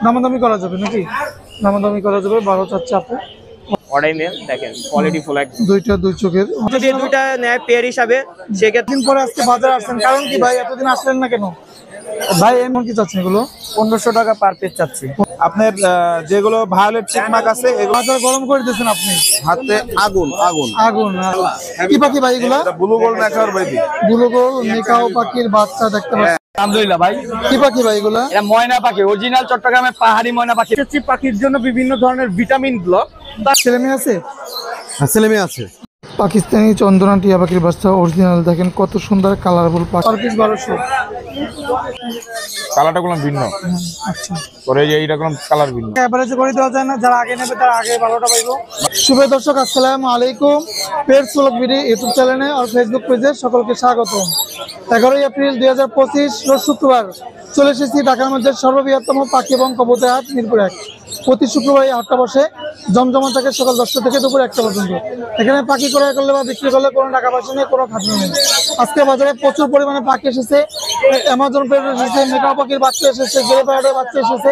দামাদামি করা যাবে নাকি? দামাদামি করা যাবে, 12 চাচ্ছে আপু। অর্ডার নেন, দেখেন কোয়ালিটি ফুল একদম। দুইটা দুই চোখের যদি দুইটা নেয় পেয়ার হিসাবে সেক্ষেত্রে। দিন পরে আজকে বাজারে আসছেন, কারণ কি ভাই এতদিন আসলেন না কেন? ভাই এমন কি চাচ্ছেন এগুলো? 1500 টাকা পার পিস চাচ্ছি। আপনার যেগুলো ভায়োলেট চিকমাক আছে এগুলো বাজার গরম করে দিয়েছেন আপনি। হাতে আগুন আগুন আগুন। কি পাখি ভাই এগুলা? Blue gold maker baby. Blue gold macaw পাখির বাচ্চা দেখতে পাচ্ছি। আলহামদুলিল্লাহ ভাই, কি পাখি ভাই এগুলা? এটা ময়না পাখি, অরিজিনাল চট্টগ্রামের পাহাড়ি ময়না পাখি। পাখির জন্য বিভিন্ন ধরনের ভিটামিন ব্লক। ছেলে মেয়ে আছে? ছেলে মেয়ে আছে। পাকিস্তানি চন্দনা টিয়া পাখির বাচ্চা অরিজিনাল, দেখেন কত সুন্দর কালারফুল পাখি। Per piece 1200। কালারটা কোনো ভিন্ন। আচ্ছা, পরে যে এইটা কোনো কালার ভিন্ন। এভারেজে করে দেওয়া যায় না? যারা আগে নেবে তারা আগে 12টা পাইবো। শুভ দর্শক, আসসালামু আলাইকুম। পেটস ব্লগ ভিডিও ইউটিউব চ্যানেলে আর ফেসবুক পেজে সকলকে স্বাগতম। 11 এপ্রিল 2025 রোজ শুক্রবার চলে এসেছি ঢাকার মধ্যে সর্ববৃহত্তম পাখি এবং কবুতর হাট মিরপুর 1। প্রতি শুক্রবার এই হাটটা বসে জমজমা থাকে সকাল 10টা থেকে দুপুর 1টা পর্যন্ত। এখানে পাখি ক্রয় করলে বা বিক্রি করলে কোনো টাকা পয়সা নেই, কোনো খাজনা নেই। আজকে বাজারে প্রচুর পরিমাণে পাখি এসেছে। অ্যামাজন প্যারট এসেছে, মেকাও পাখির বাচ্চা এসেছে, গ্রে প্যারটের বাচ্চা এসেছে।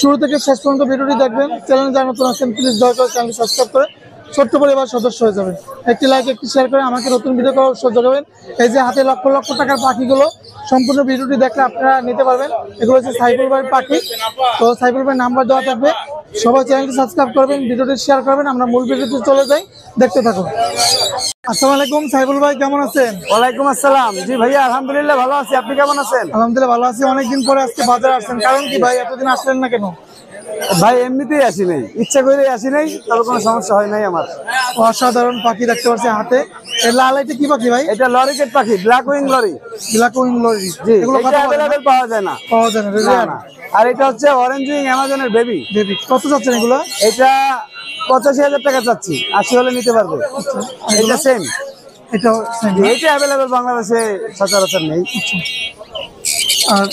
শুরু থেকে শেষ পর্যন্ত ভিডিওটি দেখবেন। চ্যানেল যারা নতুন আছেন প্লিজ দয়া করে চ্যানেলটি সাবস্ক্রাইব করে ছোট্ট পরিবার সদস্য হয়ে যাবেন। একটি লাইক, একটি শেয়ার করে আমাকে নতুন ভিডিও করার উৎসাহ যোগাবেন। এই যে হাতে লক্ষ লক্ষ টাকার পাখিগুলো, সম্পূর্ণ ভিডিওটি দেখলে আপনারা নিতে পারবেন। এগুলো হচ্ছে সাইফুল ভাইয়ের পাখি। তো সাইফুল ভাইয়ের নাম্বার দেওয়া থাকবে, সবাই চ্যানেলটি সাবস্ক্রাইব করবেন, ভিডিওটি শেয়ার করবেন। আমরা মূল ভিডিওতে চলে যাই, দেখতে থাকুন। আসসালামু আলাইকুম সাইফুল ভাই, কেমন আছেন? ওয়ালাইকুম আসসালাম। জি ভাইয়া আলহামদুলিল্লাহ ভালো আছি, আপনি কেমন আছেন? আলহামদুলিল্লাহ ভালো আছি। অনেকদিন পরে আজকে বাজারে আসছেন, কারণ কি ভাই এতদিন আসলেন না কেন? ভাই এমনিতেই আসি নাই, ইচ্ছা করে আসি নাই, তবে কোনো সমস্যা হয় নাই আমার। অসাধারণ পাখি দেখতে পাচ্ছি হাতে। এর লাল এটা কি পাখি ভাই? এটা লরিকেট পাখি, black wing lory. Black wing lory. জি, এগুলো এটা अवेलेबल পাওয়া যায় না। পাওয়া যায় না, রেয়ার। আর এটা হচ্ছে অরেঞ্জ উইং অ্যামাজনের বেবি। বেবি কত যাচ্ছেন এগুলো? এটা 85,000 টাকা চাচ্ছি, 80 হলে নিতে পারবে। এটা সেম, এটা সেম। এটা अवेलेबल বাংলাদেশে সচরাচর নেই। আর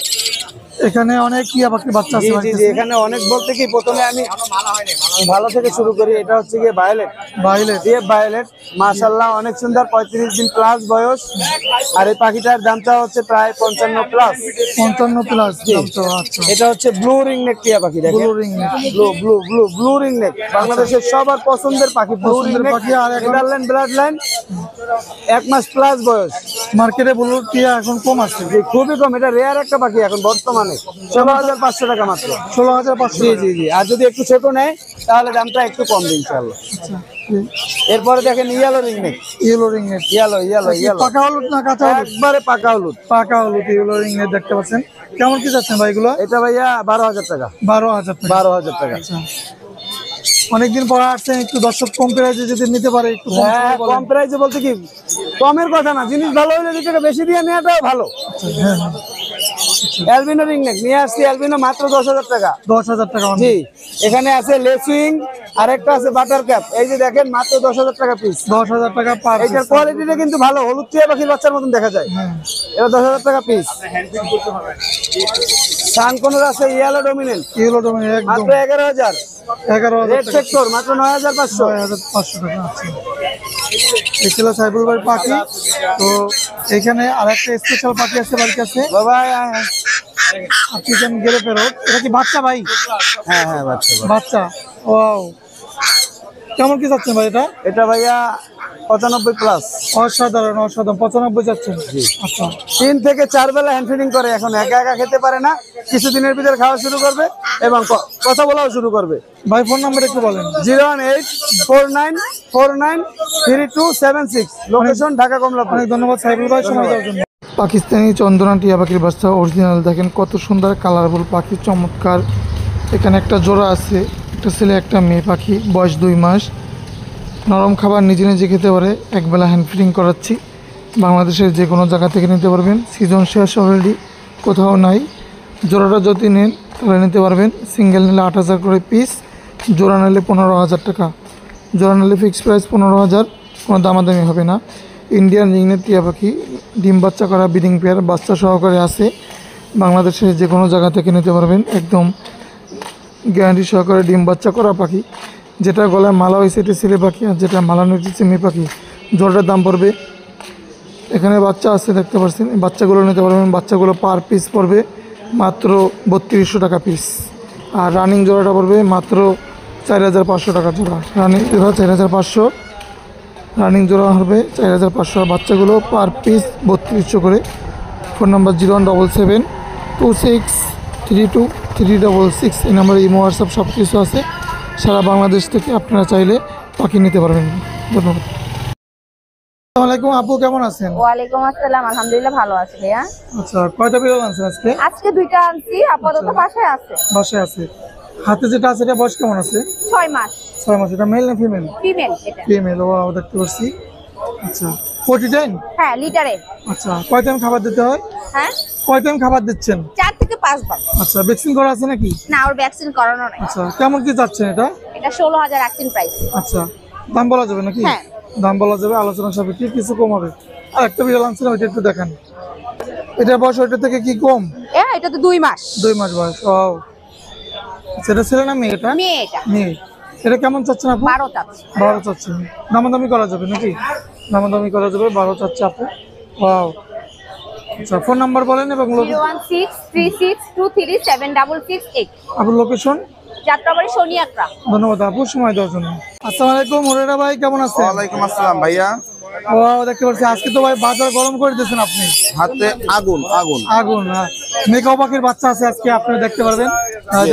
এখানে অনেক টিয়া পাখির বাচ্চা আছে। জি জি, এখানে অনেক বলতে কি প্রথমে আমি ভালো থেকে শুরু করি। এটা হচ্ছে গিয়ে ভায়োলেট, ভায়োলেট মাশাআল্লাহ অনেক সুন্দর, 35 দিন প্লাস বয়স। আর এই পাখিটার দামটা হচ্ছে প্রায় 55 প্লাস। 55 প্লাস দাম তো। আচ্ছা, এটা হচ্ছে ব্লু রিং নেক টিয়া পাখি। দেখেন blue ring neck. Blue ring neck বাংলাদেশের সবার পছন্দের পাখি। ব্লু রিং নেক পাখি। আর নেদারল্যান্ড ব্লাড লাইন, 1 মাস প্লাস বয়স। মার্কেটে ব্লু টিয়া এখন কম আছে, খুবই কম। এটা রেয়ার একটা পাখি এখন বর্তমানে 16,500 টাকা মাত্র। 16,500। জি জি জি। আর যদি একটু ছোট নেয় তাহলে দামটা একটু কম দিন ইনশাআল্লাহ। এরপরে দেখেন yellow ring neck. Yellow ring neck. Yellow পাকা হলুদ না কাঁচা হলুদ? একবারে পাকা হলুদ। পাকা হলুদ ইয়েলো রিং নেক দেখতে পাচ্ছেন। কেমন কি যাচ্ছেন ভাই এগুলো? এটা ভাইয়া 12,000 টাকা। 12,000 টাকা। 12,000 টাকা। আচ্ছা, অনেকদিন পর আসছেন, একটু দর্শক কম প্রাইসে যদি নিতে পারে একটু কম হ্যাঁ, কম প্রাইসে বলতে কি কমের কথা না, জিনিস ভালো হলে 2 টাকা বেশি দিয়ে নেওয়াটাও ভালো। হ্যাঁ, অ্যালবিনো রিং নেক নিয়ে আসছি, অ্যালবিনো মাত্র 10,000 টাকা। 10,000 টাকা। জি, এখানে আছে লেসুইং, আরেকটা আছে বাটার ক্যাপ। এই যে দেখেন মাত্র 10,000 টাকা পিস। 10,000 টাকা পার। এটার কোয়ালিটিটা কিন্তু ভালো, হলুদ টিয়া পাখির বাচ্চার মতন দেখা যায়। এটা 10,000 টাকা পিস। সানকোনোর আছে ইয়েলো ডমিনেন্ট, ইয়েলো ডোমিনেন্ট একদম মাত্র 11,000। 11,000 রেড সেক্টর মাত্র 9,500। 9,500 টাকা। আচ্ছা, এই ছিল সাইফুল ভাই পাখি। তো এখানে আরেকটা স্পেশাল পাখি আছে বাড়ির কাছে, বাবা আফ্রিকান গ্রে প্যারট। এটা কি বাচ্চা ভাই? হ্যাঁ হ্যাঁ, বাচ্চা। ওয়াও, কেমন কি যাচ্ছেন ভাই এটা? এটা ভাইয়া 95 প্লাস। অসাধারণ অসাধারণ। 95 যাচ্ছেন। আচ্ছা, 3 থেকে 4 বেলা হ্যান্ড ফিডিং করে। এখন একা একা খেতে পারে না, কিছুদিনের ভিতরে খাওয়া শুরু করবে এবং কথা বলাও শুরু করবে। ভাই ফোন নাম্বার একটু বলেন। 01849493276, লোকেশন ঢাকা কমলাপুর। অনেক ধন্যবাদ সাইফুল ভাই সময় দেওয়ার জন্য। পাকিস্তানি চন্দনা টিয়া পাখির বাচ্চা অরিজিনাল, দেখেন কত সুন্দর কালারফুল পাখি, চমৎকার। এখানে একটা জোড়া আছে, একটা ছেলে একটা মেয়ে পাখি, বয়স 2 মাস। নরম খাবার নিজে নিজে খেতে পারে, একবেলা হ্যান্ড ফিডিং করাচ্ছি। বাংলাদেশের যে কোনো জায়গা থেকে নিতে পারবেন, সিজন শেষ অলরেডি, কোথাও নাই। জোড়াটা যদি নেন তাহলে নিতে পারবেন। সিঙ্গেল নিলে 8,000 করে পিস, জোড়া নিলে 15,000 টাকা। জোড়া নিলে ফিক্সড প্রাইস 15,000, কোনো দামাদামি হবে না। ইন্ডিয়ান রিংনেট টিয়া পাখি, ডিম বাচ্চা করা ব্রিডিং পেয়ার, বাচ্চা সহকারে আছে। বাংলাদেশের যে কোনো জায়গা থেকে নিতে পারবেন, একদম গ্যারান্টি সহকারে ডিম বাচ্চা করা পাখি। যেটা গলায় মালা হয়েছে এটা ছেলে পাখি, আর যেটা মালা হয়েছে মেয়ে পাখি। জোড়াটার দাম পড়বে, এখানে বাচ্চা আছে দেখতে পাচ্ছেন, বাচ্চাগুলো নিতে পারবেন। বাচ্চাগুলো পার পিস পড়বে মাত্র 3200 টাকা পিস। আর রানিং জোড়াটা পড়বে মাত্র 4,500 টাকা জোড়া। রানিং জোড়া 4,500, রানিং জোড়া হবে 4,500। বাচ্চাগুলো পার পিস 3200 করে। Phone number 0177263236। এই নাম্বারে ইমো হোয়াটসঅ্যাপ সব কিছু আছে। সারা বাংলাদেশ থেকে আপনারা চাইলে পাখি নিতে পারবেন। ধন্যবাদ। আসসালামু আলাইকুম আপু, কেমন আছেন? ওয়ালাইকুম আসসালাম, আলহামদুলিল্লাহ ভালো আছি ভাইয়া। আচ্ছা, কয়টা বিড়াল আনছেন আজকে? আজকে দুইটা আনছি, আপাতত বাসায় আছে। বাসায় আছে। হাতে যেটা আছে এটা বয়স কেমন আছে? 6 মাস। 6 মাস। এটা মেল না ফিমেল? ফিমেল এটা। ফিমেল। ও দেখতে পাচ্ছি। আচ্ছা, 40 টাইম? হ্যাঁ, লিটারে। আচ্ছা, কয় টাইম খাবার দিতে হয়? হ্যাঁ, কয় টাইম খাবার দিচ্ছেন? 4 থেকে 5 বার। আচ্ছা, ভ্যাকসিন করা আছে নাকি? না, ওর ভ্যাকসিন করানো নাই। আচ্ছা, কেমন কি যাচ্ছেন এটা? এটা 16,000 রাখছেন প্রাইস। আচ্ছা, দাম বলা যাবে নাকি? হ্যাঁ। দাম বলা যাবে, আলোচনা সাপেক্ষে কিছু কম হবে। আর একটা বিড়াল আনছিলাম, ওইটা একটু দেখান। এটার বয়স ওইটা থেকে কি কম? এটা তো 2 মাস। 2 মাস বয়স। ও সেটা ছেলে না মেয়ে? এটা মেয়ে। এটা মেয়ে। এটা কেমন চাচ্ছেন আপু? 12 চাচ্ছে। 12 চাচ্ছেন। দামাদামি করা যাবে নাকি? দামাদামি করা যাবে। 12 চাচ্ছে আপু। ওয়াও। আচ্ছা, ফোন নাম্বার বলেন এবং 01636237668। আপনার লোকেশন? যাত্রাবাড়ি শনিয়াকড়া। ধন্যবাদ আপু সময় দেওয়ার জন্য। আসসালামু আলাইকুম মুরারা ভাই, কেমন আছেন? ওয়ালাইকুম আসসালাম ভাইয়া। ওয়াও, দেখতে পাচ্ছি আজকে তো ভাই বাজার গরম করে দিয়েছেন আপনি। হাতে আগুন আগুন। আগুন। মেকাও পাখির বাচ্চা আছে আজকে, আপনি দেখতে পারবেন।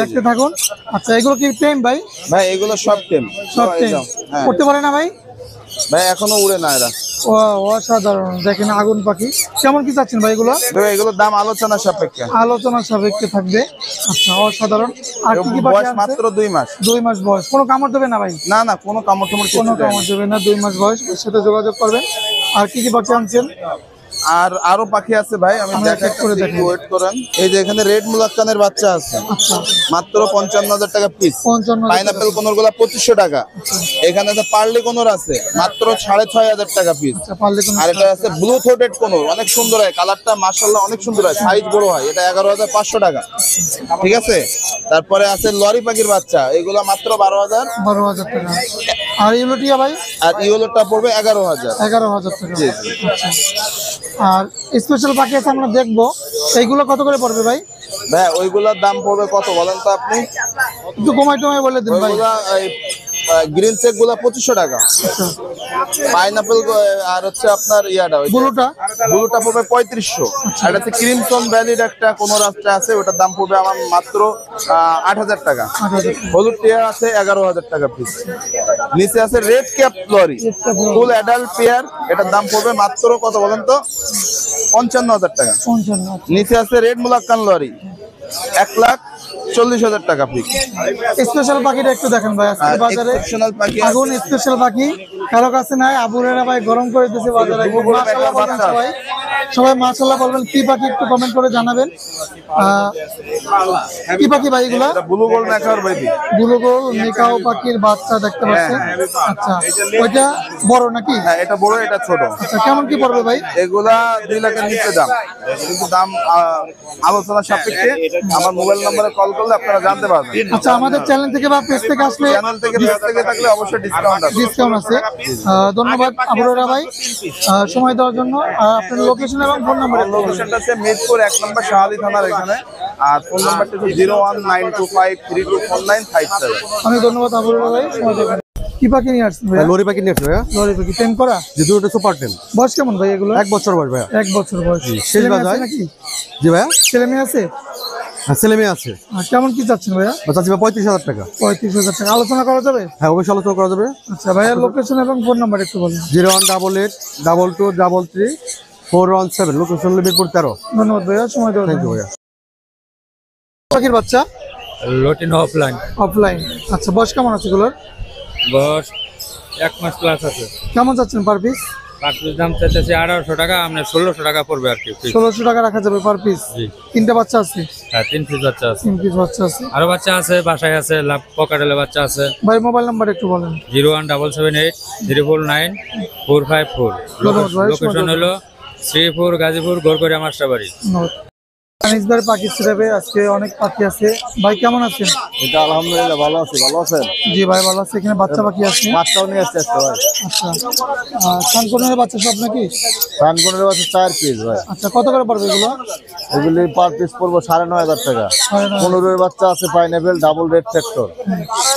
দেখতে থাকুন। আচ্ছা, এগুলো কি টেম ভাই? ভাই এগুলো সব টেম। সব টেম। হ্যাঁ করতে পারে না ভাই? ভাই এখনো উড়ে না এরা। ও অসাধারণ। দেখেন আগুন পাখি। কেমন কি চাচ্ছেন ভাই এগুলো? ভাই এগুলোর দাম আলোচনা সাপেক্ষে। আলোচনা সাপেক্ষে থাকবে। আচ্ছা, অসাধারণ। আর কি কি পাখি বয়স আছে? মাত্র 2 মাস। 2 মাস বয়স। কোনো কামড় দেবে না ভাই? না না, কোনো কামড় টামড় কিছু কোনো দেয় না। কামড় দেবে না। 2 মাস বয়স। এর সাথে যোগাযোগ করবেন। আর কি কি পাখি আনছেন? আর আরো পাখি আছে ভাই, আমি আমরা দেখাই check করে দেখি। ওয়েট করেন। এই যে এখানে রেড মুলাক্কানের বাচ্চা আছে আচ্ছা, মাত্র 55,000 টাকা পিস। 55,000 পাইনাপেল কোনর গুলা 2500 টাকা। এখানে আছে পার্লি কোনর আছে মাত্র 6,500 টাকা পিস। আচ্ছা, পারলে কোনো আর এটা আছে ব্লু থ্রোটেড কোনর, অনেক সুন্দর হয়, কালারটা মাশাআল্লাহ অনেক সুন্দর হয়, সাইজ বড় হয়। এটা 11,500 টাকা। ঠিক আছে। তারপরে আছে লরি পাখির বাচ্চা, এগুলা মাত্র 12,000। 12,000 টাকা। আর ইউলোটিয়া ভাই? আর ইয়েলোটা পড়বে 11,000। 11,000 টাকা। জি, জি। আচ্ছা। আর স্পেশাল পাখি আছে আমরা দেখবো, এইগুলো কত করে পড়বে ভাই? ভাই ওইগুলার দাম পড়বে কত বলেন তো আপনি? একটু কমাই টমাই বলে দিন ভাই। ওইগুলা গ্রিন চেক গুলা 2500 টাকা। আচ্ছা, পাইনাপেল আর হচ্ছে আপনার ইয়াটা ব্লুটা? ব্লুটা পড়বে 3500। আর হচ্ছে ক্রিমসন ভ্যালির একটা কোন রাস্তা আছে, ওটার দাম পড়বে আমার মাত্র 8,000 টাকা। 8,000 হলুদ টিয়া আছে 11,000 টাকা পিস। নিচে আছে red cap lory full adult pair, এটার দাম পড়বে মাত্র কত বলেন তো? 55,000 টাকা। 55। নিচে আছে রেড মুলাক্কান লরি 1,40,000 টাকা পিস। স্পেশাল পাখিটা একটু দেখেন ভাই, আজকে বাজারে এক্সেপশনাল পাখি আগুন স্পেশাল পাখি কারো কাছে নাই। আবুরেরা ভাই গরম করে দিয়েছে বাজারে। মাশাআল্লাহ বলবেন সবাই, সবাই মাশাআল্লাহ বলবেন। কি পাখি একটু কমেন্ট করে জানাবেন। কি পাখি ভাই এগুলা? এটা ব্লু গোল্ড ম্যাকাওর বেবি। ব্লু গোল মেকাও পাখির বাচ্চা দেখতে পাচ্ছেন। আচ্ছা, ওইটা বড় নাকি? হ্যাঁ, এটা বড় এটা ছোট। আচ্ছা, কেমন কি পড়বে ভাই? এগুলা 2 লাখের নিচে দাম, কিন্তু দাম আলোচনা সাপেক্ষে। আমার মোবাইল নম্বরে কল করলে আপনারা জানতে পারবেন। আচ্ছা, আমাদের চ্যানেল থেকে বা পেজ থেকে আসলে চ্যানেল থেকে থাকলে অবশ্যই ডিসকাউন্ট আছে। ডিসকাউন্ট আছে। ধন্যবাদ আবুরেরা ভাই সময় দেওয়ার জন্য। আপনার লোকেশন এবং ফোন নাম্বার? লোকেশনটা আছে মিরপুর 1 নম্বর শাহালি থানার এখানে। আর ফোন নাম্বারটা হচ্ছে 01925324957। আমি ধন্যবাদ আবুরেরা ভাই সময় দেওয়ার জন্য। কি পাখি নিয়ে আসছেন ভাই? লরি পাখি নিয়ে আসছে ভাইয়া। লরি পাখি টেম করা? যে দুটো সুপার টেন। বয়স কেমন ভাই এগুলো? 1 বছর বয়স ভাইয়া। 1 বছর বয়স। শেষ ছেলে মেয়ে বাজার আছে নাকি? জি ভাইয়া। ছেলে মেয়ে আছে? হ্যাঁ, ছেলে মেয়ে আছে। আর কেমন কি চাচ্ছেন ভাইয়া? বাচ্চা আছে 35,000 টাকা। 35,000 টাকা। আলোচনা করা যাবে? হ্যাঁ, অবশ্যই আলোচনা করা যাবে। আচ্ছা, ভাইয়ার লোকেশন এবং ফোন নাম্বার একটু বলেন। 01882333417। লোকেশন মিরপুর 13। ধন্যবাদ ভাইয়া সময় দেওয়ার থ্যাংক ইউ জন্য। ভাইয়া। পাখির বাচ্চা লটিন অফলাইন অফলাইন। আচ্ছা, বয়স কেমন আছে এগুলোর? বয়স 1 মাস প্লাস আছে। কেমন চাচ্ছেন পার পিস? পার পিস দাম চাইতেছি 1800 টাকা, আপনার 1600 টাকা পড়বে আর কি। 1600 টাকা রাখা যাবে পার পিস। জি। 3টা বাচ্চা আছে? হ্যাঁ, 3 পিস বাচ্চা আছে। 3 পিস বাচ্চা আছে। আরো বাচ্চা আছে, বাসায় আছে, পকেটেলে বাচ্চা আছে। ভাই মোবাইল নাম্বার একটু বলেন। 01778345454। ধন্যবাদ ভাই, লোকেশন হলো শ্রীপুর, গাজীপুর, গোরকরিয়া, মাস্টারবাড়ি। ধন্যবাদ। আনিস ভাই পাখি ছেড়ে আজকে অনেক পাখি আছে। ভাই কেমন আছেন? এটা আলহামদুলিল্লাহ ভালো আছি, ভালো আছেন? জি ভাই ভালো আছে। এখানে বাচ্চা পাখি আছে। বাচ্চাও নিয়ে আসছে আজকে ভাই। আচ্ছা সানকনের বাচ্চা সব নাকি? সানকনের বাচ্চা 4 পিস ভাই। আচ্ছা কত করে পড়বে এগুলো? এগুলি পার পিস পড়বো 9,500 টাকা। 9,500 15 বাচ্চা আছে পাইনাপেল ডাবল রেড ফ্যাক্টর,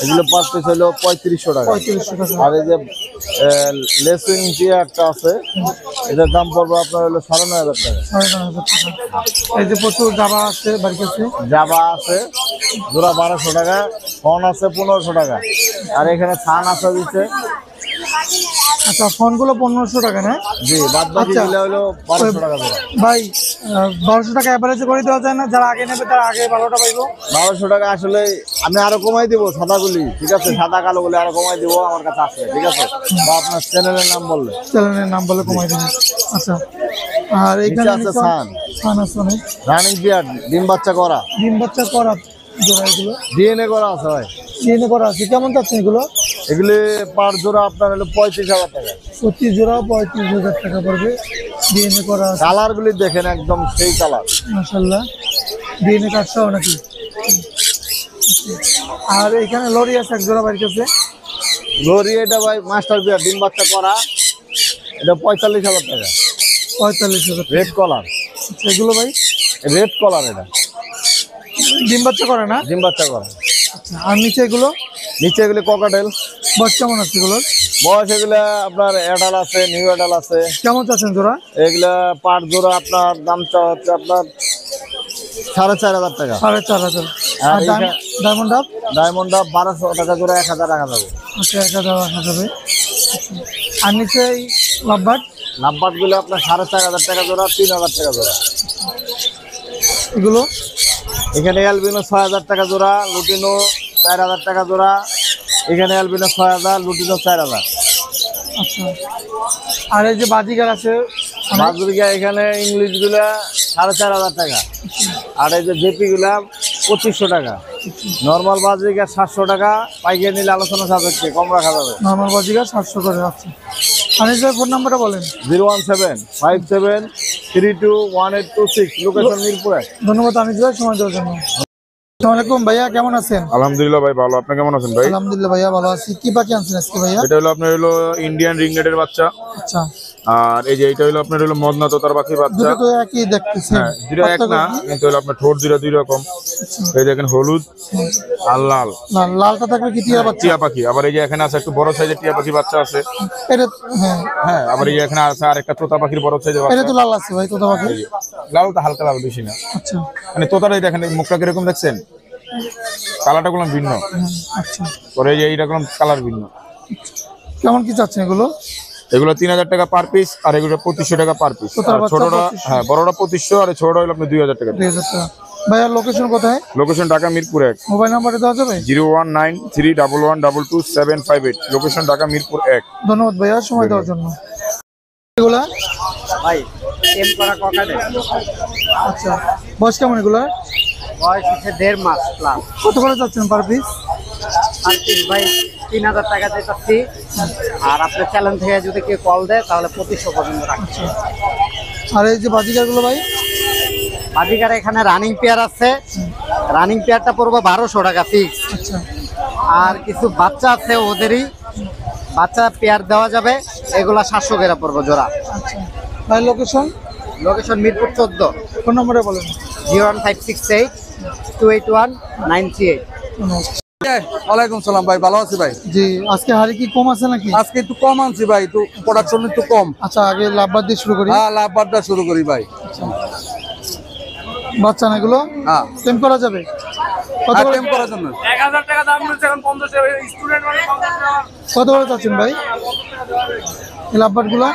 এগুলো পার পিস হলো 3500 টাকা। 3500 টাকা। আর এই যে লেসিং দিয়ে একটা আছে, এটার দাম পড়বে আপনার হলো 9,500 টাকা। 9,500 টাকা। এই যে প্রচুর জাবা আছে বাড়ির কাছে। জাবা আছে জোড়া 1200 টাকা, ফোন আছে 1500 টাকা। আর এখানে ছান আছে দিচ্ছে। আচ্ছা ফোনগুলো 1500 টাকা না? জি, বাদ বাকি আচ্ছা। গুলো হলো 1200 টাকা জোড়া। ভাই 1200 টাকা অ্যাভারেজে করে দেওয়া যায় না? যারা আগে নেবে তারা আগে ভালোটা পাইবো। 1200 টাকা আসলে আমি আরো কমাই দিব সাদাগুলি, ঠিক আছে? সাদা কালো গুলি আরো কমাই দিব, আমার কাছে আছে, ঠিক আছে? বা আপনার চ্যানেলের নাম বললে। চ্যানেলের নাম বলে কমাই দেবেন। আচ্ছা আর এখানে নিচে আছে ছান। ছান আছে অনেক। রানিং বিয়ার, ডিম বাচ্চা করা, ডিম বাচ্চা করা জোড়া এগুলো। ডিএনএ করা আছে ভাই। ডিএনএ করা আছে। কেমন চাচ্ছেন এগুলো? এগুলি পার জোড়া আপনার হলো 35,000 টাকা। প্রতি জোড়া 35,000 টাকা পড়বে। ডিএনএ করা আছে কালার গুলি দেখেন একদম সেই কালার। মাশাআল্লাহ। ডিএনএ কার্ড সহ নাকি? আর এখানে লরি আছে এক জোড়া বাড়ির কাছে। লরি এটা ভাই মাস্টার বিয়ার, ডিম বাচ্চা করা, এটা 45,000 টাকা। 45,000 রেড কলার, এগুলো ভাই রেড কলার, এটা ডিম বাচ্চা করে না? ডিম বাচ্চা করা। আচ্ছা, আর নিচে এগুলো নিচে এগুলি ককাটেল। বয়স কেমন আছে এগুলোর? বয়স এগুলা আপনার অ্যাডাল আছে, নিউ অ্যাডাল আছে। কেমন চাচ্ছেন জোড়া? এগুলা পার জোড়া আপনার দামটা হচ্ছে আপনার 4,500 টাকা। 4,500। আর আর ডায়মন্ড আপ? ডায়মন্ড আপ 1200 টাকা জোড়া, 1000 টাকা যাবে। আচ্ছা 1,000 রাখা যাবে। আর নিচে এই লাভবার্ড নাম্বার গুলো আপনার 4,500 টাকা জোড়া, 3,000 টাকা জোড়া। এগুলো এখানে অ্যালবিনো 6,000 টাকা জোড়া, লুটিনো 4,000 টাকা জোড়া। এখানে অ্যালবিনো 6,000, লুটিনো 4,000। আচ্ছা আর এই যে বাজিগার আছে বাজুরিকা এখানে ইংলিশ গুলা 4,500 টাকা। আর এই যে জেপি গুলা 2500 টাকা। নর্মাল বাজুরিকা 700 টাকা, পাইকারি নিলে আলোচনা সাপেক্ষে কম রাখা যাবে। নর্মাল বাজিগার 700 করে আছে। আনিস ভাই ফোন নাম্বারটা বলেন। 01757321826, লোকেশন মিরপুর 1। ধন্যবাদ আনিস ভাই সময় দেওয়ার জন্য। আসসালামু আলাইকুম ভাইয়া, কেমন আছেন? আলহামদুলিল্লাহ ভাই ভালো, আপনি কেমন আছেন ভাই? আলহামদুলিল্লাহ ভাইয়া ভালো আছি। কি পাখি আনছেন আজকে ভাইয়া? এটা হলো আপনার হলো ইন্ডিয়ান রিংনেটের বাচ্চা। আচ্ছা আর এই যে এটা হলো আপনার হলো মদনা তোতার পাখির বাচ্চা। দুটো তো একই দেখতেছি। হ্যাঁ, দুটো এক না, কিন্তু হলো আপনার ঠোঁট দুই রকম। এই দেখেন হলুদ আর লাল। লালটা থাকবে কি টিয়া বাচ্চা? টিয়া পাখি। আবার এই যে এখানে আছে একটু বড় সাইজের টিয়া পাখি বাচ্চা আছে। এটা হ্যাঁ হ্যাঁ, আবার এই যে এখানে আছে আর একটা তোতা পাখির বড় সাইজের এটা বাচ্চা। তো লাল আছে ভাই তোতা পাখি। লাল তো হালকা লাল, বেশি না। আচ্ছা মানে তোতাটাই দেখেন মুখটা কিরকম দেখছেন, কালারটা গুলো ভিন্ন। আচ্ছা পরে এই যে এইরকম কালার ভিন্ন। কেমন কি চাচ্ছেন এগুলো? এগুলো 3,000 টাকা পার পিস, আর এগুলো 2500 টাকা পার পিস। তোতার বাচ্চা ছোটটা 2500। হ্যাঁ, বড়টা 2500, আর ছোটটা হলো আপনার 2,000 টাকা। 2,000 টাকা। ভাইয়া লোকেশন কোথায়? লোকেশন ঢাকা মিরপুর 1। মোবাইল নাম্বারটা দেওয়া যাবে? 0193111222758। লোকেশন ঢাকা মিরপুর 1। ধন্যবাদ ভাইয়া সময় দেওয়ার জন্য। এগুলা ভাই টেম করা ককাটেল, আচ্ছা বয়স কেমন এগুলা? বয়স হচ্ছে 1.5 মাস প্লাস। কত করে চাচ্ছেন পার পিস? আর পিস ভাই 3,000 টাকা দিয়ে চাচ্ছি। আর আপনার চ্যানেল থেকে যদি কেউ কল দেয় তাহলে 2500 পর্যন্ত রাখছি। আর এই যে বাজিকারগুলো ভাই? বাজিকার এখানে রানিং পেয়ার আছে, রানিং পেয়ারটা পড়বে 1200 টাকা ফিক্স। আচ্ছা আর কিছু বাচ্চা আছে, ওদেরই বাচ্চা পেয়ার দেওয়া যাবে, এগুলা 700 করে পড়বে জোড়া। আচ্ছা ভাই লোকেশন? লোকেশন মিরপুর 14। ফোন নম্বরে বলেন। 01568219938। ওয়ালাইকুম সালাম ভাই, ভালো আছি ভাই। জি আজকে হাড়ি কি কম আছে নাকি? আজকে একটু কম আনছি ভাই, একটু প্রোডাকশন একটু কম। আচ্ছা আগে লাভবার দিয়ে শুরু করি। হ্যাঁ, লাভবারটা শুরু করি ভাই। বাচ্চা না এগুলো? হ্যাঁ, টেম করা যাবে? কত করে টেম করার জন্য 1000 টাকা দাম বলছে, এখন 50 স্টুডেন্ট মানে 50 টাকা। কত করে চাচ্ছেন ভাই এই লাভবার গুলা?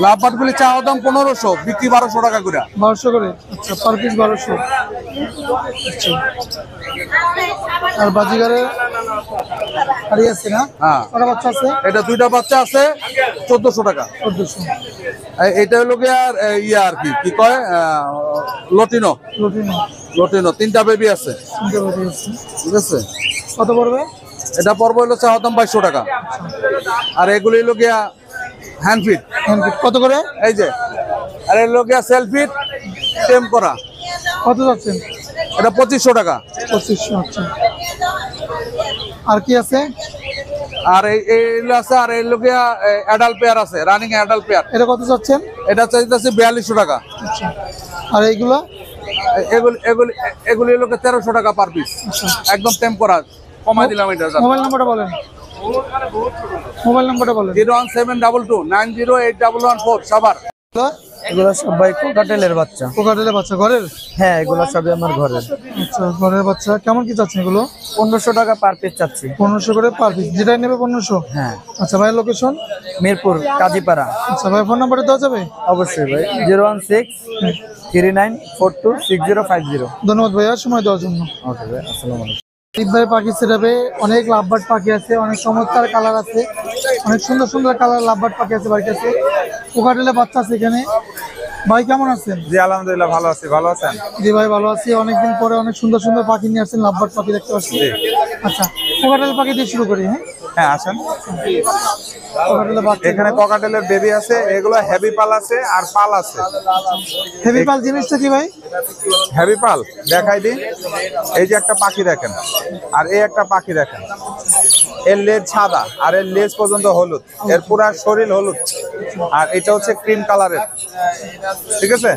লাভবার গুলি চাওয়া দাম 1500, বিক্রি 1200 টাকা করে। 1200 করে? আচ্ছা পার পিস 1200। আচ্ছা আর বাজিগারে হাড়ি আছে না? হ্যাঁ, কটা বাচ্চা আছে? এটা দুইটা বাচ্চা আছে, 1400 টাকা। 1400। এটা হলো কি আর ইয়ে আর কি কি কয় লটিনো। রুটিনো লটিনো 3টা বেবি আছে, তিনটে বাজি আছে। ঠিক আছে। কত পড়বে? এটা পর্ব হলো চাওয়া দাম 2200 টাকা। আর এগুলি হলো গিয়া হ্যান্ড ফিট, কত করে? এই যে। আর এর লোক সেলফিট টেম করা কত যাচ্ছেন? এটা 2500 টাকা। 2500। আচ্ছা, আর কি আছে? আর এইগুলো আছে, আর এই লোকে অ্যাডাল্ট পেয়ার আছে, রানিং অ্যাডাল্ট পেয়ার। এটা কত যাচ্ছেন? এটা চাইতেছে 4200 টাকা। আচ্ছা, আর এইগুলো? এগুলি লোকে 1300 টাকা পার পিস, একদম টেম করা, কমাই দিলাম এটা। মোবাইল নাম্বারটা বলেন। মোবাইল নাম্বারটা বলেন। 01722908114 সবার। এগুলো সবাই কোকাটেলের বাচ্চা। কোকাটেলের বাচ্চা ঘরের? হ্যাঁ, এগুলো সবই আমার ঘরের। আচ্ছা, ঘরের বাচ্চা। কেমন কি চাচ্ছেন এগুলো? 1500 টাকা পার পিস চাচ্ছি। 1500 করে পার পিস, যেটাই নেবে 1500? হ্যাঁ। আচ্ছা ভাই, লোকেশন? মিরপুর কাজীপাড়া। আচ্ছা ভাই, ফোন নাম্বারটা দেওয়া যাবে? অবশ্যই ভাই, 01639426050। ধন্যবাদ ভাইয়া সময় দেওয়ার জন্য। ওকে ভাই, আসসালামু আলাইকুম। ভাই পাখি সেটাবে অনেক লাভবার্ড পাখি আছে, অনেক চমৎকার কালার আছে, অনেক সুন্দর সুন্দর কালার লাভবার্ড পাখি আছে বাড়ির কাছে। কোকাটেলের বাচ্চা আছে এখানে। ভাই কেমন আছেন? জি আলহামদুলিল্লাহ ভালো আছি, ভালো আছেন? জি ভাই ভালো আছি। অনেকদিন পরে অনেক সুন্দর সুন্দর পাখি নিয়ে আসছেন, লাভবার্ড পাখি দেখতে পাচ্ছি। আচ্ছা, কোকাটেল পাখি দিয়ে শুরু করি। হ্যাঁ হ্যাঁ আসেন। কোকাটেলের বাচ্চা, এখানে ককাটেলের বেবি আছে, এগুলো হেভি পাল আছে আর পাল আছে। হেভি পাল জিনিসটা কি ভাই? হেভি পাল দেখাই দিই। এই যে একটা পাখি দেখেন, আর এই একটা পাখি দেখেন। এর লেজ সাদা আর এর লেজ পর্যন্ত হলুদ, এর পুরা শরীর হলুদ, আর এটা হচ্ছে ক্রিম কালারের। ঠিক আছে,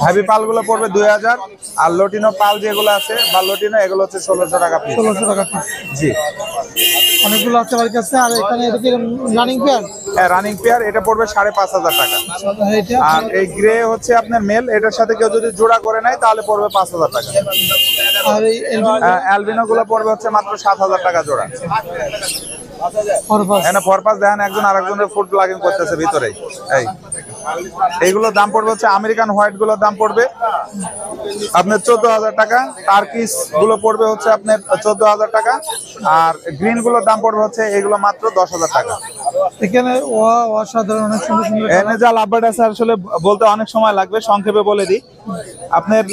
হেভি পালগুলো পড়বে 2000, আর লটিনো পাল যেগুলো আছে বা লটিনো, এগুলো হচ্ছে 1600 টাকা পিস। 1600 টাকা পিস। জি, অনেকগুলো আছে বাড়ির কাছে। আর এখানে এটা কি রানিং পেয়ার? হ্যাঁ রানিং পেয়ার, এটা পড়বে 5500 টাকা। এটা আর এই গ্রে হচ্ছে আপনার মেল, এটার সাথে কেউ যদি জোড়া করে নেয় তাহলে পড়বে 5000 টাকা। আর এই অ্যালবিনো গুলো পড়বে হচ্ছে মাত্র 7000 টাকা জোড়া। পারপাস। এখানে পারপাস দেখেন, একজন আরেকজনের ফুড ব্লগিং করতেছে ভিতরেই। এইগুলোর দাম পড়বে হচ্ছে আমেরিকান হোয়াইট গুলোর দাম পড়বে আপনার 14000 টাকা। টার্কিস গুলো পড়বে হচ্ছে আপনার 14000 টাকা। আর গ্রিন গুলোর দাম পড়বে হচ্ছে এগুলো মাত্র 10000 টাকা। এখানে অসাধারণ অনেক সুন্দর সুন্দর এনে যা লাভবার্ড আছে আসলে বলতে অনেক সময় লাগবে, সংক্ষেপে বলে দিই। আপনার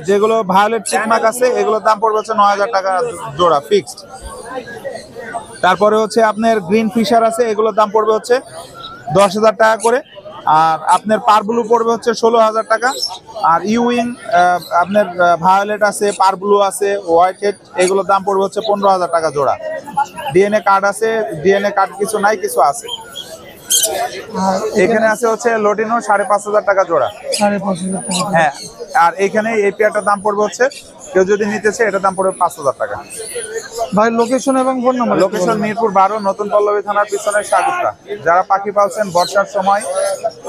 যেগুলো ভায়োলেট চিকমাক আছে, এগুলোর দাম পড়বে হচ্ছে 9000 টাকা জোড়া ফিক্সড। তারপরে হচ্ছে আপনার গ্রিন ফিশার আছে, এগুলোর দাম পড়বে হচ্ছে 10000 টাকা করে। আর আপনার পারব্লু পড়বে হচ্ছে 16000 টাকা। আর ইউইং আপনার ভায়োলেট আছে, পারব্লু আছে, হোয়াইট হেড, এগুলোর দাম পড়বে হচ্ছে 15000 টাকা জোড়া। ডিএনএ কার্ড আছে, ডিএনএ কার্ড কিছু নাই, কিছু আছে। এখানে আছে হচ্ছে লটিনো 5500 টাকা জোড়া। 5500 টাকা। হ্যাঁ, আর এখানে এই পেয়ারটার দাম পড়বে হচ্ছে, কেউ যদি নিতে চায় এটার দাম পড়বে 5000 টাকা। ভাই লোকেশন এবং ফোন নাম্বার? লোকেশন মিরপুর 12, নতুন পল্লবী থানার পিছনে সাগুপ্তা। যারা পাখি পালছেন বর্ষার সময়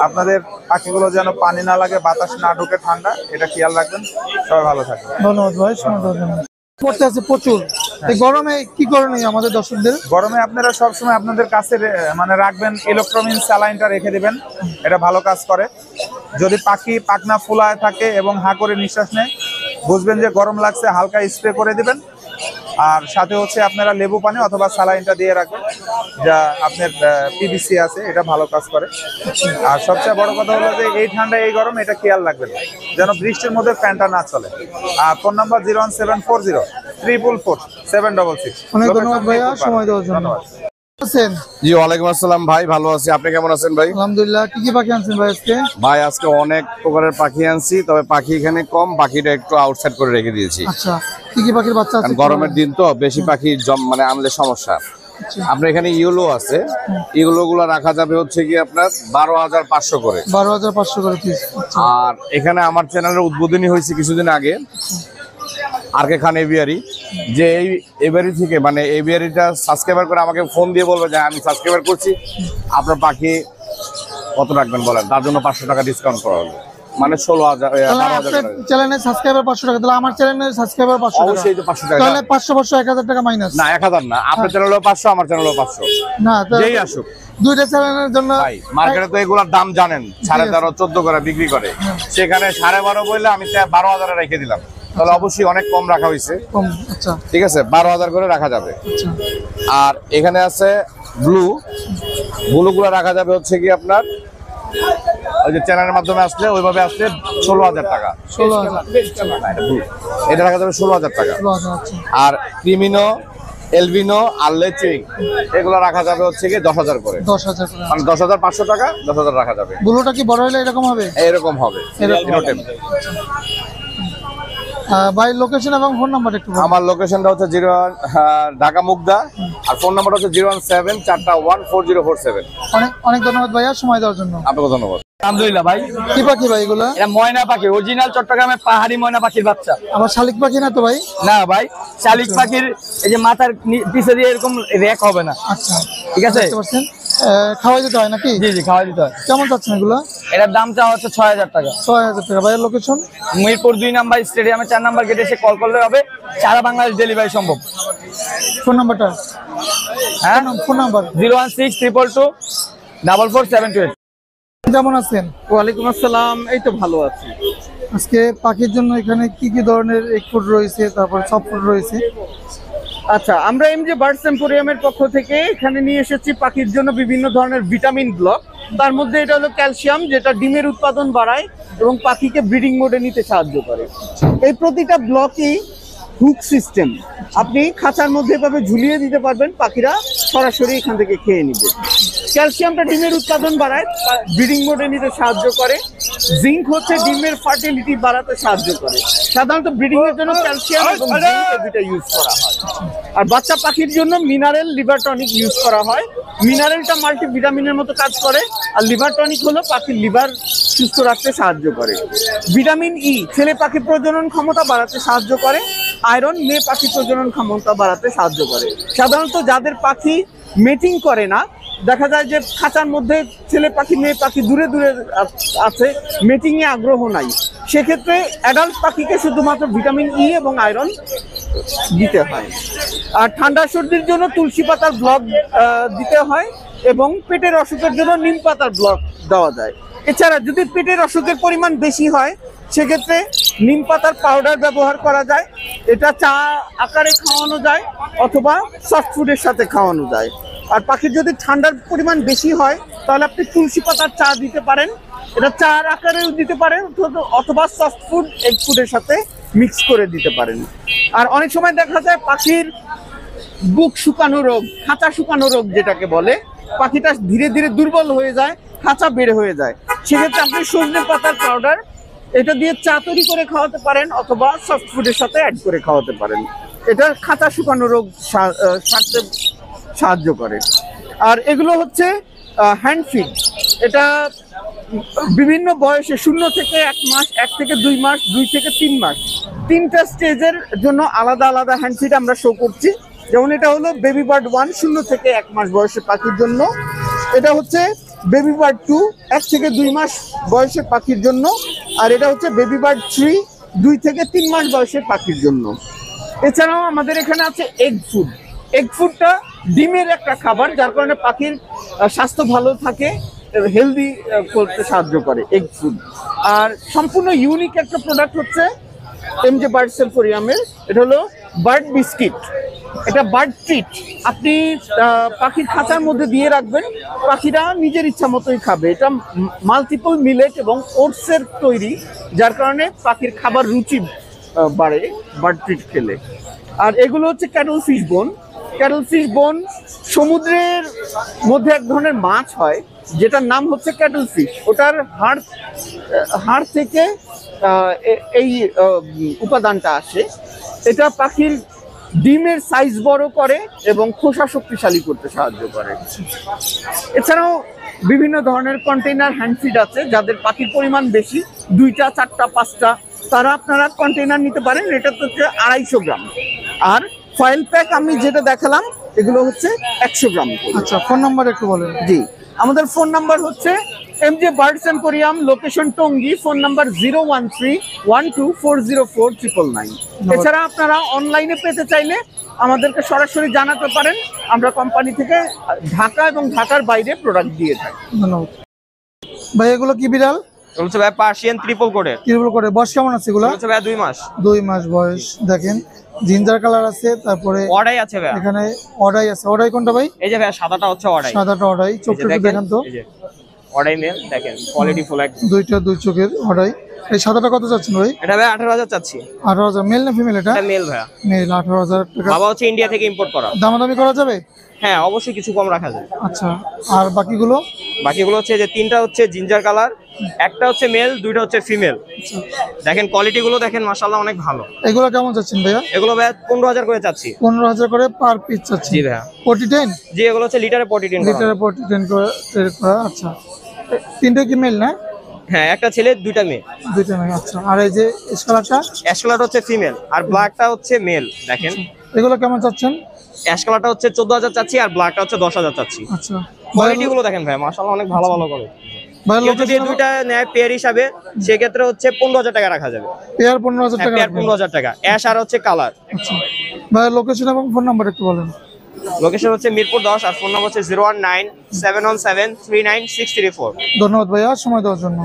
আপনাদের পাখিগুলো যেন পানি না লাগে, বাতাস না ঢুকে, ঠান্ডা, এটা খেয়াল রাখবেন। সবাই ভালো থাকবেন। ধন্যবাদ ভাই সময় দেওয়ার জন্য। পড়তে আছে প্রচুর। এই গরমে কি করণীয় আমাদের দর্শকদের? গরমে আপনারা সবসময় আপনাদের কাছে মানে রাখবেন ইলেকট্রোমিন স্যালাইনটা রেখে দিবেন, এটা ভালো কাজ করে। যদি পাখি পাখনা ফুলায় থাকে এবং হাঁ করে নিঃশ্বাস নেয়, বুঝবেন যে গরম লাগছে, হালকা স্প্রে করে দিবেন। আর সাথে হচ্ছে আপনারা লেবু পানি অথবা স্যালাইনটা দিয়ে রাখবেন, যা আপনার পিভিসি আছে, এটা ভালো কাজ করে। আর সবচেয়ে বড় কথা হলো যে এই ঠান্ডা এই গরম এটা খেয়াল রাখবেন যেন বৃষ্টির মধ্যে ফ্যানটা না চলে। আর ফোন নাম্বার 01740 অনেক ধন্যবাদ ভাইয়া সময় দেওয়ার জন্য। আছেন? জি ওয়ালাইকুম আসসালাম ভাই, ভালো আছি। আপনি কেমন আছেন ভাই? আলহামদুলিল্লাহ। কি কি পাখি আনছেন ভাই আজকে? ভাই আজকে অনেক প্রকারের পাখি আনছি, তবে পাখি এখানে কম, পাখিটা একটু আউটসাইড করে রেখে দিয়েছি। আচ্ছা, কি কি পাখির বাচ্চা আছে? কারণ গরমের দিন তো বেশি পাখি মানে আনলে সমস্যা। আপনার এখানে ইউলো আছে, ইউলো গুলো রাখা যাবে হচ্ছে কি আপনার 12500 করে। 12500 করে পিস। আর এখানে আমার চ্যানেলের উদ্বোধনী হয়েছে কিছুদিন আগে, আরকে খান এভিয়ারি, যে এই এভিয়ারি থেকে মানে এভিয়ারিটা সাবস্ক্রাইবার করে আমাকে ফোন দিয়ে বলবে যে আমি সাবস্ক্রাইবার করছি, আপনার পাখি কত রাখবেন বলেন, তার জন্য 500 টাকা ডিসকাউন্ট করা হবে, মানে 16000 12,000 টাকা। চ্যানেলের সাবস্ক্রাইবার 500 টাকা, তাহলে আমার চ্যানেলের সাবস্ক্রাইবার 500 টাকা। অবশ্যই তো 500 টাকা, তাহলে 500 1000 টাকা মাইনাস। না 1000 না, আপনার চ্যানেলও 500, আমার চ্যানেলও 500, না যেই আসুক। দুইটা চ্যানেলের জন্য ভাই মার্কেটে তো এগুলোর দাম জানেন 13.5 14 করে বিক্রি করে, সেখানে 12.5 বললে আমি 12000 এ রেখে দিলাম, তাহলে অবশ্যই অনেক কম রাখা হয়েছে। কম। আচ্ছা ঠিক আছে, 12000 করে রাখা যাবে। আচ্ছা। আর এখানে আছে ব্লু, ব্লুগুলো রাখা যাবে হচ্ছে কি আপনার ওই যে চ্যানেলের মাধ্যমে আসলে, ওইভাবে আসলে 16000 টাকা। 16000 এটা রাখা যাবে 16000 টাকা। 16000। আচ্ছা। আর ক্রিমিনো, এলবিনো আর লেচিং এগুলো রাখা যাবে হচ্ছে কি 10000 করে। 10000 করে। মানে 10500 টাকা 10000 রাখা যাবে। ব্লুটা কি বড় হলে এরকম হবে? এরকম হবে। এরকম। ভাই লোকেশন এবং ফোন নাম্বার একটু বলুন। আমার লোকেশনটা হচ্ছে ঢাকা মুগদা, আর ফোন নাম্বারটা হচ্ছে 017414047। অনেক অনেক ধন্যবাদ ভাইয়া সময় দেওয়ার জন্য। আপনাকে ধন্যবাদ। আলহামদুলিল্লাহ ভাই, কি পাখি ভাই এগুলা? এটা ময়না পাখি, অরিজিনাল চট্টগ্রামের পাহাড়ি ময়না পাখির বাচ্চা। আবার শালিক পাখি না তো ভাই? না ভাই, শালিক পাখির এই যে মাথার পিছে দিয়ে এরকম রেক হবে না। আচ্ছা ঠিক আছে, বুঝতে পারছেন। খাওয়াই দিতে হয় নাকি? জি জি, খাওয়াই দিতে হয়। কেমন চাচ্ছেন এগুলা? এটার দাম চাওয়া হচ্ছে 6000 টাকা। 6000 টাকা। ভাইয়ের লোকেশন? মিরপুর 2 নাম্বার স্টেডিয়ামে 4 নাম্বার গেটে এসে কল করলে হবে, সারা বাংলাদেশ ডেলিভারি সম্ভব। ফোন নাম্বারটা? হ্যাঁ, ফোন নাম্বার 01622244728। কেমন আছেন? ওয়ালাইকুম আসসালাম, এই তো ভালো আছি। আজকে পাখির জন্য এখানে কি কি ধরনের এগ ফুড রয়েছে, তারপর সফট ফুড রয়েছে? আচ্ছা, আমরা এমজে বার্ডস এম্পোরিয়ামের পক্ষ থেকে এখানে নিয়ে এসেছি পাখির জন্য বিভিন্ন ধরনের ভিটামিন ব্লক। তার মধ্যে এটা হলো ক্যালসিয়াম, যেটা ডিমের উৎপাদন বাড়ায় এবং পাখিকে ব্রিডিং মোডে নিতে সাহায্য করে। এই প্রতিটা ব্লকই হুক সিস্টেম, আপনি খাঁচার মধ্যে এভাবে ঝুলিয়ে দিতে পারবেন, পাখিরা সরাসরি এখান থেকে খেয়ে নিবে। ক্যালসিয়ামটা ডিমের উৎপাদন বাড়ায়, ব্রিডিং মোডে নিতে সাহায্য করে। জিঙ্ক হচ্ছে ডিমের ফার্টিলিটি বাড়াতে সাহায্য করে। সাধারণত ব্রিডিং এর জন্য ক্যালসিয়াম এবং জিঙ্ক এই দুটো ইউজ করা হয়। আর বাচ্চা পাখির জন্য মিনারেল, লিভার টনিক ইউজ করা হয়। মিনারেলটা মাল্টিভিটামিনের মতো কাজ করে, আর লিভার টনিক হলো পাখির লিভার সুস্থ রাখতে সাহায্য করে। ভিটামিন ই ছেলে পাখি প্রজনন ক্ষমতা বাড়াতে সাহায্য করে। আয়রন মেয়ে পাখি প্রজনন ক্ষমতা বাড়াতে সাহায্য করে। সাধারণত যাদের পাখি মেটিং করে না, দেখা যায় যে খাঁচার মধ্যে ছেলে পাখি মেয়ে পাখি দূরে দূরে আছে, মেটিং এ আগ্রহ নাই, সেক্ষেত্রে অ্যাডাল্ট পাখিকে শুধুমাত্র ভিটামিন ই এবং আয়রন দিতে হয়। আর ঠান্ডা সর্দির জন্য তুলসী পাতার ব্লক দিতে হয়, এবং পেটের অসুখের জন্য নিম পাতার ব্লক দেওয়া যায়। এছাড়া যদি পেটের অসুখের পরিমাণ বেশি হয়, সেক্ষেত্রে নিম পাতার পাউডার ব্যবহার করা যায়। এটা চা আকারে খাওয়ানো যায় অথবা সফট ফুডের সাথে খাওয়ানো যায়। আর পাখির যদি ঠান্ডার পরিমাণ বেশি হয়, তাহলে আপনি তুলসী পাতার চা দিতে পারেন, এটা চার আকারেও দিতে পারেন, অথবা সফট ফুড এগ ফুডের সাথে মিক্স করে দিতে পারেন। আর অনেক সময় দেখা যায় পাখির বুক শুকানো রোগ, খাঁচা শুকানো রোগ যেটাকে বলে, পাখিটা ধীরে ধীরে দুর্বল হয়ে যায়, খাঁচা বের হয়ে যায়, সেক্ষেত্রে আপনি সজনে পাতার পাউডার এটা দিয়ে চা তৈরি করে খাওয়াতে পারেন, অথবা সফট ফুডের সাথে অ্যাড করে খাওয়াতে পারেন। এটা খাঁচা শুকানো রোগ সারতে সাহায্য করে। আর এগুলো হচ্ছে হ্যান্ড ফিড, এটা বিভিন্ন বয়সে 0 থেকে 1 মাস, 1 থেকে 2 মাস, 2 থেকে 3 মাস, 3টা স্টেজের জন্য আলাদা আলাদা হ্যান্ড ফিড আমরা শো করছি। যেমন এটা হলো বেবি বার্ড 1, 0 থেকে 1 মাস বয়সের পাখির জন্য। এটা হচ্ছে বেবি বার্ড 2, 1 থেকে 2 মাস বয়সের পাখির জন্য। আর এটা হচ্ছে বেবি বার্ড 3, 2 থেকে 3 মাস বয়সের পাখির জন্য। এছাড়াও আমাদের এখানে আছে এগ ফুড। এগ ফুডটা ডিমের একটা খাবার, যার কারণে পাখির স্বাস্থ্য ভালো থাকে, হেলদি করতে সাহায্য করে এগ ফুড। আর সম্পূর্ণ ইউনিক একটা প্রোডাক্ট হচ্ছে এমজে বার্ডস এম্পোরিয়ামের, এটা হলো বার্ড বিস্কিট। এটা বার্ড ট্রিট, আপনি পাখির খাঁচার মধ্যে দিয়ে রাখবেন, পাখিরা নিজের ইচ্ছা মতোই খাবে। এটা মাল্টিপল মিলেট এবং ওটসের তৈরি, যার কারণে পাখির খাবার রুচি বাড়ে বার্ড ট্রিট খেলে। আর এগুলো হচ্ছে ক্যাটল ফিশ বোন। ক্যাটল ফিশ বোন সমুদ্রের মধ্যে এক ধরনের মাছ হয়, যেটার নাম হচ্ছে ক্যাটল ফিশ। ওটার হাড় থেকে এই উপাদানটা আসে। এটা পাখির ডিমের সাইজ বড় করে এবং খোসা শক্তিশালী করতে সাহায্য করে। এছাড়াও বিভিন্ন ধরনের কন্টেইনার হ্যান্ড ফিড আছে, যাদের পাখির পরিমাণ বেশি, 2টা 4টা 5টা, তারা আপনারা কন্টেইনার নিতে পারেন। এটা হচ্ছে 250 গ্রাম। আর ফয়েল প্যাক আমি যেটা দেখালাম, এগুলো হচ্ছে 100 গ্রাম। আচ্ছা, ফোন নাম্বার একটু বলেন। জি, আমাদের ফোন নাম্বার হচ্ছে এমজে birds emporium, location Tongi, phone number 01312404999। এছাড়া আপনারা অনলাইনে পেতে চাইলে আমাদেরকে সরাসরি জানাতে পারেন, আমরা কোম্পানি থেকে ঢাকা এবং ঢাকার বাইরে প্রোডাক্ট দিয়ে থাকি। ধন্যবাদ ভাই। এগুলো কি বিড়াল? বলছে ভাই পার্সিয়ান ট্রিপল কোটের। ট্রিপল কোটের বয়স কেমন আছে এগুলো? বলছে ভাই 2 মাস। 2 মাস বয়স। দেখেন জিঞ্জার কালার আছে, তারপরে অর্ডাই আছে ভাই, এখানে অর্ডাই আছে। অর্ডাই কোনটা ভাই? এই যে ভাই সাদাটা হচ্ছে অর্ডাই। সাদাটা অর্ডাই। চোখটা একটু দেখান তো। এই যে অর্ডাই মেল, দেখেন কোয়ালিটি ফুল একদম। দুই চোখের অর্ডাই। এই সাদাটা কত চাচ্ছেন ভাই? এটা ভাই 18,000 চাচ্ছি। 18,000। মেল না ফিমেল এটা? এটা মেল ভাইয়া। মেল, 18,000 টাকা। বাবা হচ্ছে ইন্ডিয়া থেকে ইম্পোর্ট করা। দামাদামি করা যাবে? হ্যাঁ অবশ্যই কিছু কম রাখা যায়। আচ্ছা, আর বাকিগুলো? বাকিগুলো হচ্ছে যে তিনটা হচ্ছে জিঞ্জার কালার, একটা হচ্ছে মেল, দুইটা হচ্ছে ফিমেল। দেখেন কোয়ালিটি গুলো দেখেন মাশাআল্লাহ অনেক ভালো। এগুলো কেমন চাচ্ছেন ভাইয়া? এগুলো ভাই 15,000 করে চাচ্ছি। 15,000 করে পার পিস চাচ্ছি? জি ভাইয়া। পটি 10? জি এগুলো হচ্ছে লিটারে 10 লিটারে পটি 10 করে করা। আচ্ছা, তিনটা কি মেল না? হ্যাঁ একটা ছেলে দুইটা মেয়ে। দুইটা মেল। আচ্ছা, আর এই যে স্কালারটা? অ্যাশ কালারটা হচ্ছে ফিমেল আর ব্ল্যাকটা হচ্ছে মেল। দেখেন এগুলো কেমন চাচ্ছেন? অ্যাশ কালারটা হচ্ছে 14,000 চাচ্ছি আর ব্ল্যাকটা হচ্ছে 10,000 চাচ্ছি। আচ্ছা, কোয়ালিটি গুলো দেখেন ভাই মাশাআল্লাহ অনেক ভালো ভালো করে। ভাই কেউ যদি লোকেশন? দুইটা নেয় পেয়ার হিসাবে সেক্ষেত্রে হচ্ছে 15,000 টাকা রাখা যাবে। পেয়ার 15,000 টাকা পেয়ার রাখবেন? 15,000 টাকা। অ্যাশ আর হচ্ছে কালার। আচ্ছা ভাই, লোকেশন এবং ফোন নাম্বার একটু বলেন। লোকেশন হচ্ছে মিরপুর 10 আর ফোন নাম্বার হচ্ছে 019 717 39634। ধন্যবাদ ভাইয়া সময় দেওয়ার জন্য।